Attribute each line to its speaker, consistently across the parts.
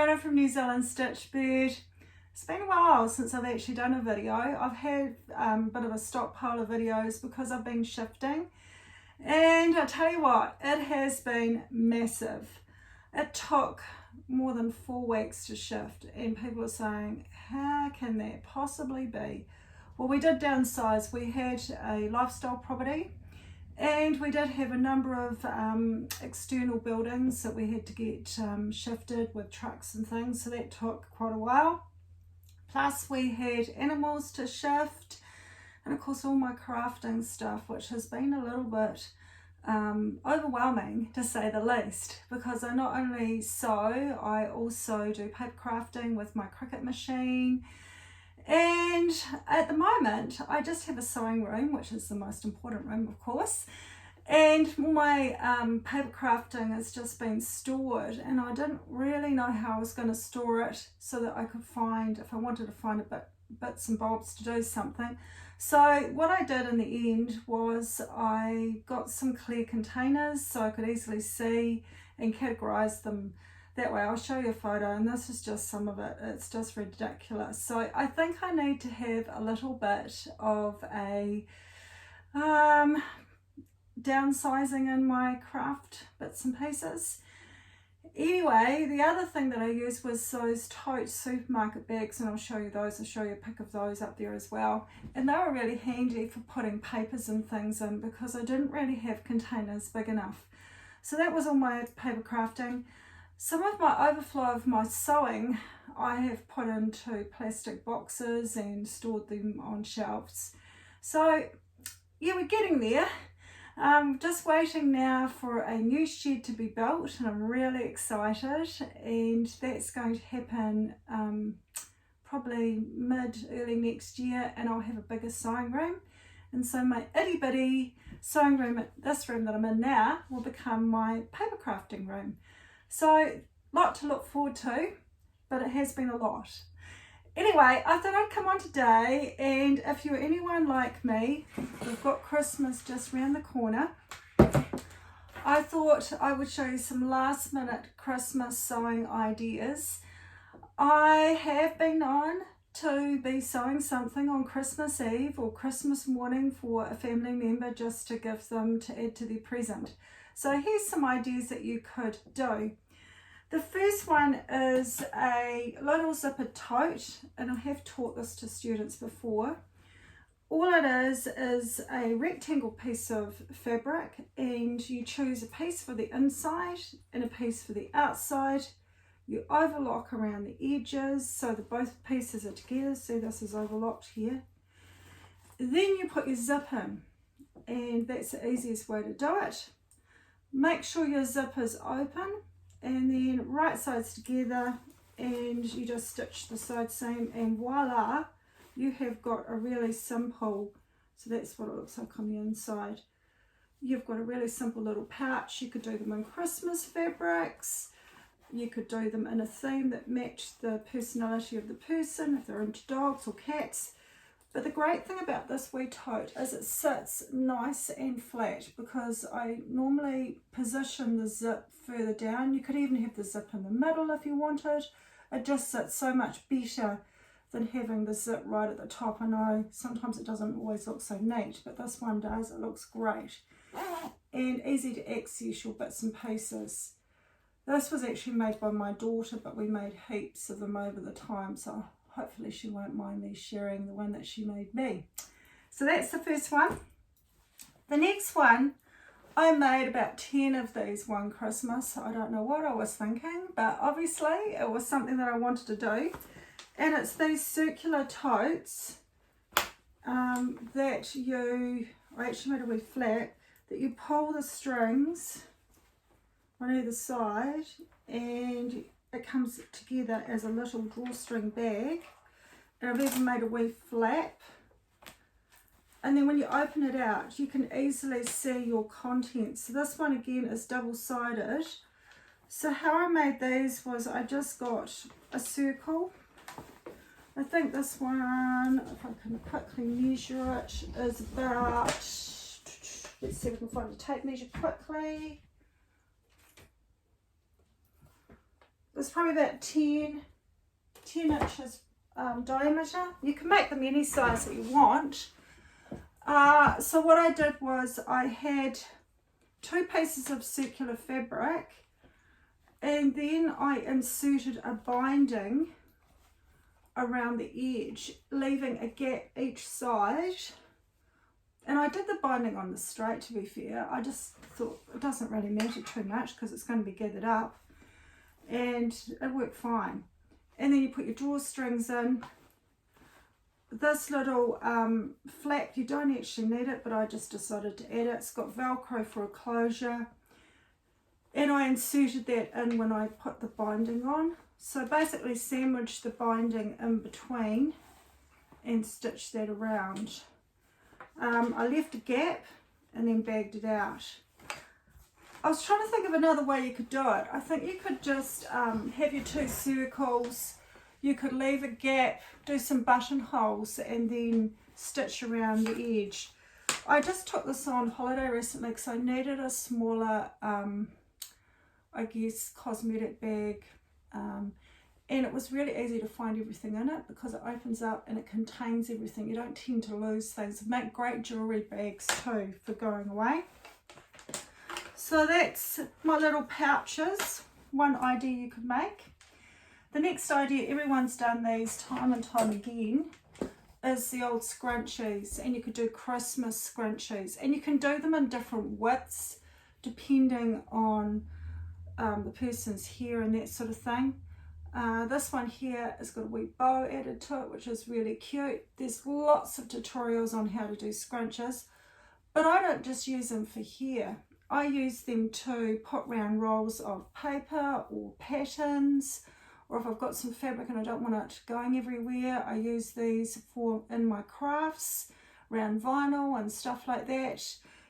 Speaker 1: Fiona from New Zealand Stitch Bird. It's been a while since I've actually done a video. I've had a bit of a stockpile of videos because I've been shifting, and I tell you what, it has been massive. It took more than 4 weeks to shift, and people are saying, how can that possibly be? Well, we did downsize. We had a lifestyle property, and we did have a number of external buildings that we had to get shifted with trucks and things, so that took quite a while. Plus we had animals to shift, and of course all my crafting stuff, which has been a little bit overwhelming to say the least, because I not only sew, I also do paper crafting with my Cricut machine. And at the moment, I just have a sewing room, which is the most important room, of course. And all my paper crafting has just been stored, and I didn't really know how I was going to store it so that I could find, if I wanted to find bits and bobs to do something. So what I did in the end was I got some clear containers so I could easily see and categorize them. That way, I'll show you a photo, and this is just some of it. It's just ridiculous. So I think I need to have a little bit of a downsizing in my craft bits and pieces. Anyway, the other thing that I used was those tote supermarket bags, and I'll show you those. I'll show you a pic of those up there as well. And they were really handy for putting papers and things in, because I didn't really have containers big enough. So that was all my paper crafting. Some of my overflow of my sewing I have put into plastic boxes and stored them on shelves. So yeah, we're getting there. Just waiting now for a new shed to be built, and I'm really excited, and that's going to happen probably early next year, and I'll have a bigger sewing room. And so my itty bitty sewing room, this room that I'm in now, will become my paper crafting room. So, lot to look forward to, but it has been a lot. Anyway, I thought I'd come on today, and if you're anyone like me, we've got Christmas just round the corner. I thought I would show you some last minute Christmas sewing ideas. I have been known to be sewing something on Christmas Eve or Christmas morning for a family member, just to give them to add to their present. So here's some ideas that you could do. The first one is a little zipper tote, and I have taught this to students before. All it is a rectangle piece of fabric, and you choose a piece for the inside and a piece for the outside. You overlock around the edges so that both pieces are together. See, this is overlocked here. Then you put your zip in, and that's the easiest way to do it. Make sure your zip is open, and then right sides together, and you just stitch the side seam, and voila, you have got a really simple, so that's what it looks like on the inside. You've got a really simple little pouch. You could do them in Christmas fabrics. You could do them in a theme that matched the personality of the person, if they're into dogs or cats. But the great thing about this wee tote is it sits nice and flat, because I normally position the zip further down. You could even have the zip in the middle if you wanted. It just sits so much better than having the zip right at the top. I know sometimes it doesn't always look so neat, but this one does. It looks great and easy to access your bits and pieces. This was actually made by my daughter, but we made heaps of them over the time, so hopefully she won't mind me sharing the one that she made me. So that's the first one. The next one, I made about 10 of these one Christmas. I don't know what I was thinking, but obviously it was something that I wanted to do. And it's these circular totes that I actually made a wee flat, that you pull the strings on either side, and it comes together as a little drawstring bag. And I've even made a wee flap, and then when you open it out, you can easily see your contents. So this one again is double-sided. So how I made these was I just got a circle. I think this one, if I can quickly measure it, is about, let's see if we can find a tape measure quickly. It's probably about 10 inches diameter. You can make them any size that you want. So what I did was I had 2 pieces of circular fabric, and then I inserted a binding around the edge, leaving a gap each side. And I did the binding on the straight, to be fair. I just thought it doesn't really matter too much because it's going to be gathered up, and it worked fine. And then you put your drawstrings in. This little flap, you don't actually need it, but I just decided to add it. It's got Velcro for a closure, and I inserted that in when I put the binding on. So basically sandwiched the binding in between and stitched that around. I left a gap and then bagged it out. I was trying to think of another way you could do it. I think you could just have your 2 circles. You could leave a gap, do some buttonholes, and then stitch around the edge. I just took this on holiday recently because I needed a smaller, I guess, cosmetic bag. And it was really easy to find everything in it because it opens up and it contains everything. You don't tend to lose things. Make great jewellery bags too for going away. So that's my little pouches. One idea you could make. The next idea, everyone's done these time and time again, is the old scrunchies. And you could do Christmas scrunchies. And you can do them in different widths depending on the person's hair and that sort of thing. This one here has got a wee bow added to it, which is really cute. There's lots of tutorials on how to do scrunches, but I don't just use them for hair. I use them to put round rolls of paper or patterns, or if I've got some fabric and I don't want it going everywhere, I use these for in my crafts, around vinyl and stuff like that.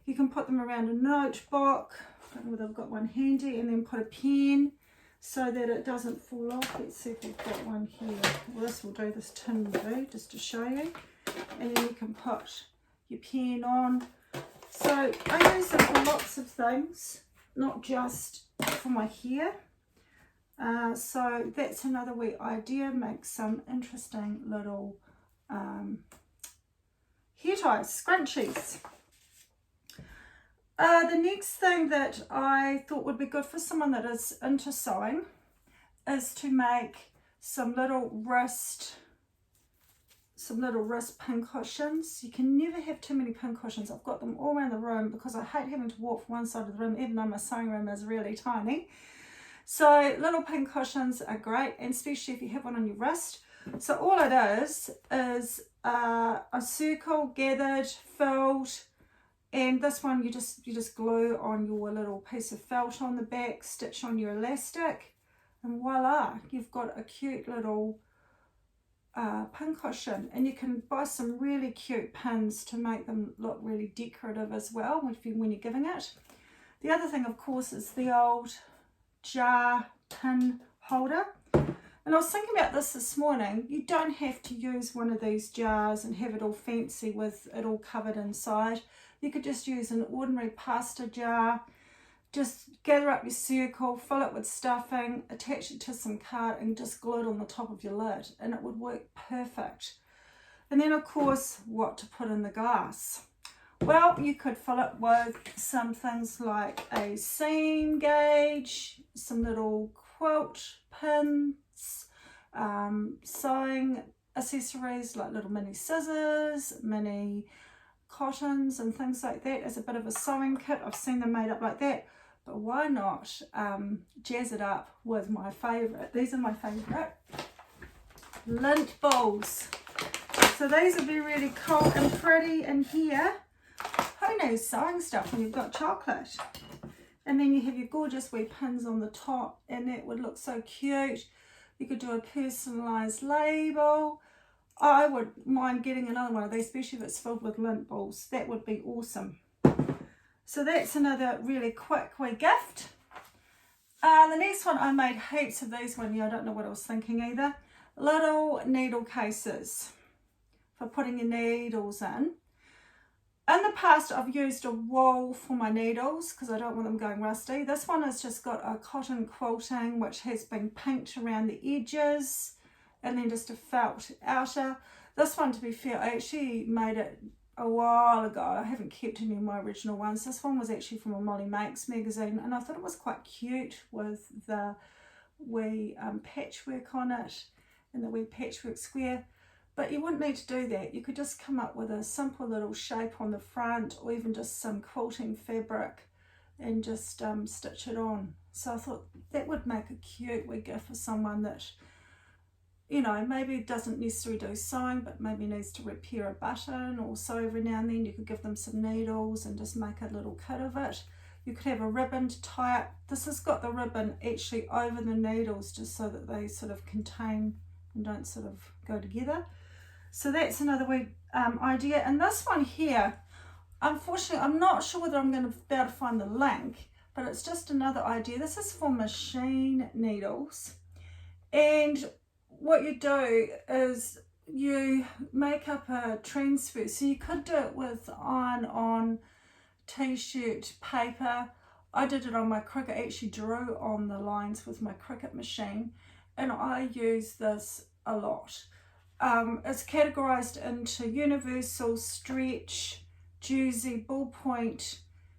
Speaker 1: You can put them around a notebook. I don't know whether I've got one handy, and then put a pen so that it doesn't fall off. Let's see if we've got one here. Well, this will do, this tin will do, just to show you. And then you can put your pen on. So I use them for lots of things, not just for my hair. So that's another wee idea. Make some interesting little hair ties, scrunchies. The next thing that I thought would be good for someone that is into sewing is to make some little wrist pincushions. You can never have too many pincushions. I've got them all around the room because I hate having to walk from one side of the room, even though my sewing room is really tiny. So little pincushions are great, and especially if you have one on your wrist. So all it is a circle gathered, filled. And this one you just glue on your little piece of felt on the back, stitch on your elastic, and voila, you've got a cute little pincushion. And you can buy some really cute pins to make them look really decorative as well when you're giving it. The other thing, of course, is the old jar tin holder. And I was thinking about this morning. You don't have to use one of these jars and have it all fancy with it all covered inside. You could just use an ordinary pasta jar. Just gather up your circle, fill it with stuffing, attach it to some card, and just glue it on the top of your lid, and it would work perfect. And then, of course, what to put in the glass. Well, you could fill it with some things like a seam gauge, some little quilt pins, sewing accessories like little mini scissors, mini cottons and things like that as a bit of a sewing kit. I've seen them made up like that, but why not jazz it up with my favourite. These are my favourite lint balls. So these would be really cool and pretty in here. Who needs sewing stuff when you've got chocolate? And then you have your gorgeous wee pins on the top, and that would look so cute. You could do a personalised label. I would mind getting another one of these, especially if it's filled with lint balls. That would be awesome. So that's another really quick wee gift. The next one, I made heaps of these one year. I don't know what I was thinking either. Little needle cases for putting your needles in. In the past, I've used a wool for my needles because I don't want them going rusty. This one has just got a cotton quilting which has been pinked around the edges and then just a felt outer. This one, to be fair, I actually made it a while ago. I haven't kept any of my original ones. This one was actually from a Molly Makes magazine, and I thought it was quite cute with the wee patchwork on it and the wee patchwork square. But you wouldn't need to do that. You could just come up with a simple little shape on the front, or even just some quilting fabric and just stitch it on. So I thought that would make a cute wee gift for someone that, you know, maybe doesn't necessarily do sewing, but maybe needs to repair a button or sew every now and then. You could give them some needles and just make a little kit of it. You could have a ribbon to tie up. This has got the ribbon actually over the needles just so that they sort of contain and don't sort of go together. So that's another wee idea. And this one here, unfortunately, I'm not sure whether I'm going to be able to find the link, but it's just another idea. This is for machine needles. And what you do is you make up a transfer. So you could do it with iron-on t-shirt paper. I did it on my Cricut. I actually drew on the lines with my Cricut machine, and I use this a lot. It's categorized into universal, stretch, jersey, ballpoint,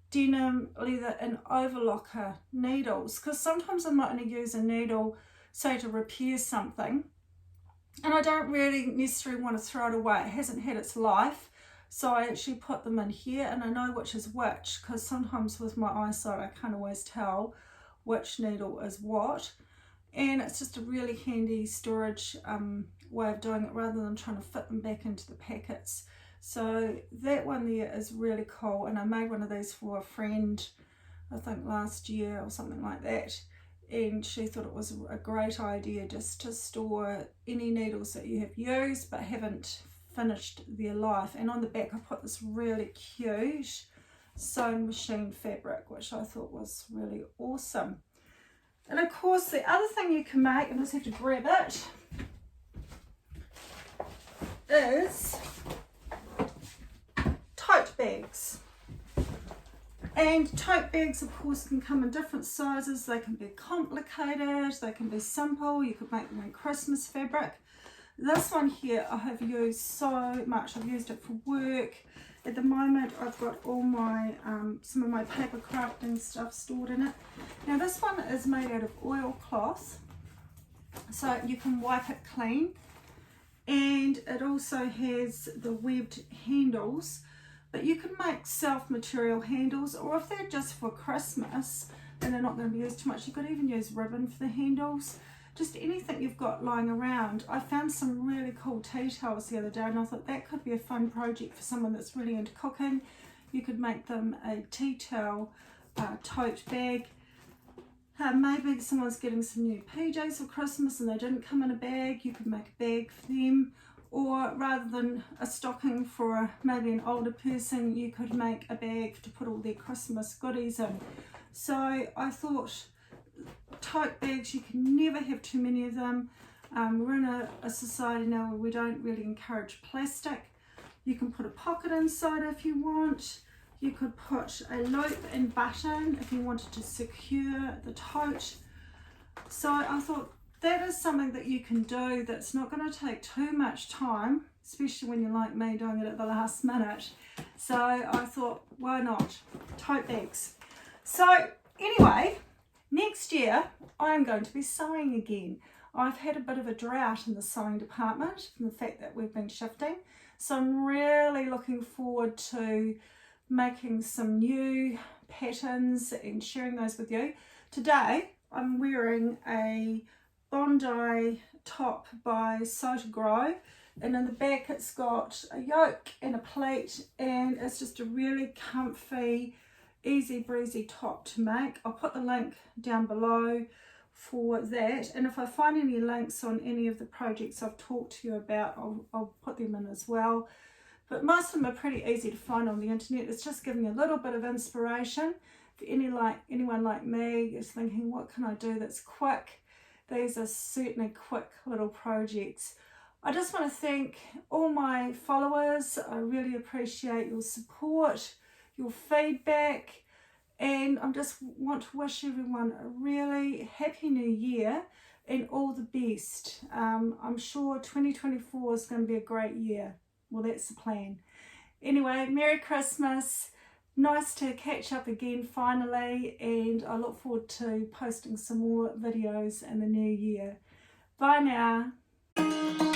Speaker 1: denim, leather, and overlocker needles, because sometimes I might only use a needle, say, to repair something, and I don't really necessarily want to throw it away. It hasn't had its life, so I actually put them in here, and I know which is which, because sometimes with my eyesight I can't always tell which needle is what. And it's just a really handy storage way of doing it, rather than trying to fit them back into the packets. So that one there is really cool, and I made one of these for a friend, I think last year or something like that, and she thought it was a great idea just to store any needles that you have used but haven't finished their life. And on the back I put this really cute sewn machine fabric, which I thought was really awesome. And of course the other thing you can make, and I just have to grab it, is tote bags. And tote bags, of course, can come in different sizes. They can be complicated, they can be simple. You could make them in Christmas fabric. This one here I have used so much. I've used it for work. At the moment I've got all my some of my paper crafting stuff stored in it. Now this one is made out of oilcloth, so you can wipe it clean, and it also has the webbed handles, but you can make self-material handles, or if they're just for Christmas and they're not going to be used too much, you could even use ribbon for the handles. Just anything you've got lying around. I found some really cool tea towels the other day, and I thought that could be a fun project for someone that's really into cooking. You could make them a tea towel tote bag. Maybe someone's getting some new PJs for Christmas and they didn't come in a bag. You could make a bag for them. Or rather than a stocking for maybe an older person, you could make a bag to put all their Christmas goodies in. So I thought, tote bags, you can never have too many of them. We're in a society now where we don't really encourage plastic. You can put a pocket inside if you want. You could put a loop and button if you wanted to secure the tote. So I thought that is something that you can do that's not going to take too much time, especially when you're like me doing it at the last minute. So I thought, why not? Tote bags. So anyway, next year I'm going to be sewing again. I've had a bit of a drought in the sewing department from the fact that we've been shifting. So I'm really looking forward to making some new patterns and sharing those with you. Today I'm wearing a Bondi top by Sew to Grow, and in the back it's got a yoke and a pleat, and it's just a really comfy, easy breezy top to make. I'll put the link down below for that, and if I find any links on any of the projects I've talked to you about, I'll put them in as well. But most of them are pretty easy to find on the internet. It's just giving you a little bit of inspiration. If anyone like me is thinking, what can I do that's quick? These are certainly quick little projects. I just want to thank all my followers. I really appreciate your support, your feedback, and I just want to wish everyone a really happy new year and all the best. I'm sure 2024 is going to be a great year. Well, that's the plan. Anyway, Merry Christmas. Nice to catch up again finally, and I look forward to posting some more videos in the new year. Bye now.